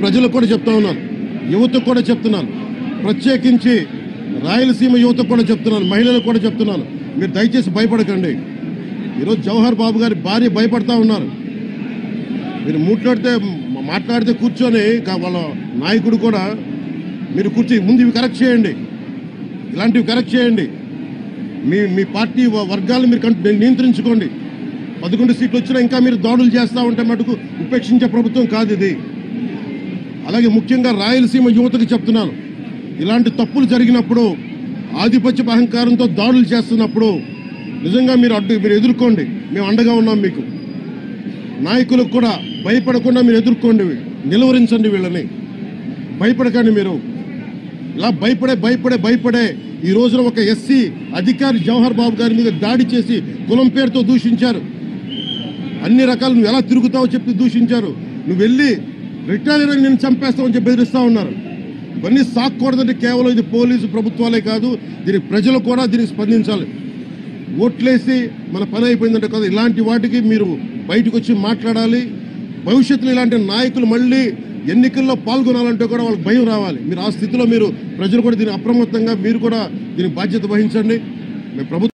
ప్రజలకు కూడా చెప్తా ఉన్నాను, యువతకు కూడా చెప్తున్నాను, ప్రత్యేకించి రాయలసీమ యువతకు కూడా చెప్తున్నాను, మహిళలకు కూడా చెప్తున్నాను, మీరు దయచేసి భయపడకండి. ఈరోజు జవహర్ బాబు గారి భార్య భయపడతా ఉన్నారు. మీరు మాట్లాడితే కూర్చొని వాళ్ళ నాయకుడు కూడా మీరు కూర్చొని ముందు ఇవి కరెక్ట్ చేయండి, ఇలాంటివి కరెక్ట్ చేయండి, మీ పార్టీ వర్గాలను మీరు నియంత్రించుకోండి. 11 సీట్లు వచ్చినా ఇంకా మీరు దాడులు చేస్తూ ఉంటే మటుకు ఉపేక్షించే ప్రభుత్వం కాదు ఇది. అలాగే ముఖ్యంగా రాయలసీమ యువతకు చెప్తున్నాను, ఇలాంటి తప్పులు జరిగినప్పుడు ఆధిపత్య అహంకారంతో దాడులు చేస్తున్నప్పుడు నిజంగా మీరు ఎదుర్కోండి, మేము అండగా ఉన్నాం మీకు. నాయకులకు కూడా భయపడకుండా మీరు ఎదుర్కోండి, నిలువరించండి, వీళ్ళని భయపడకండి. మీరు ఇలా భయపడే ఈ రోజున ఒక ఎస్సీ అధికారి జవహర్ బాబు గారి మీద దాడి చేసి కులం పేరుతో దూషించారు. అన్ని రకాలు నువ్వు ఎలా తిరుగుతావో చెప్పి దూషించారు. నువ్వు వెళ్ళి రిటైర్ అని నేను చంపేస్తావని చెప్పి బెదిరిస్తా ఉన్నారు. ఇవన్నీ సాక్కూడదంటే కేవలం ఇది పోలీసు ప్రభుత్వాలే కాదు, దీనికి ప్రజలు కూడా దీనికి స్పందించాలి. ఓట్లేసి మన పని అయిపోయిందంటే కదా, ఇలాంటి వాటికి మీరు బయటకు వచ్చి మాట్లాడాలి. భవిష్యత్తులో ఇలాంటి నాయకులు మళ్ళీ ఎన్నికల్లో పాల్గొనాలంటే కూడా వాళ్ళకి భయం రావాలి. మీరు ఆ స్థితిలో ప్రజలు కూడా దీనికి అప్రమత్తంగా మీరు కూడా దీనికి బాధ్యత వహించండి. ప్రభుత్వం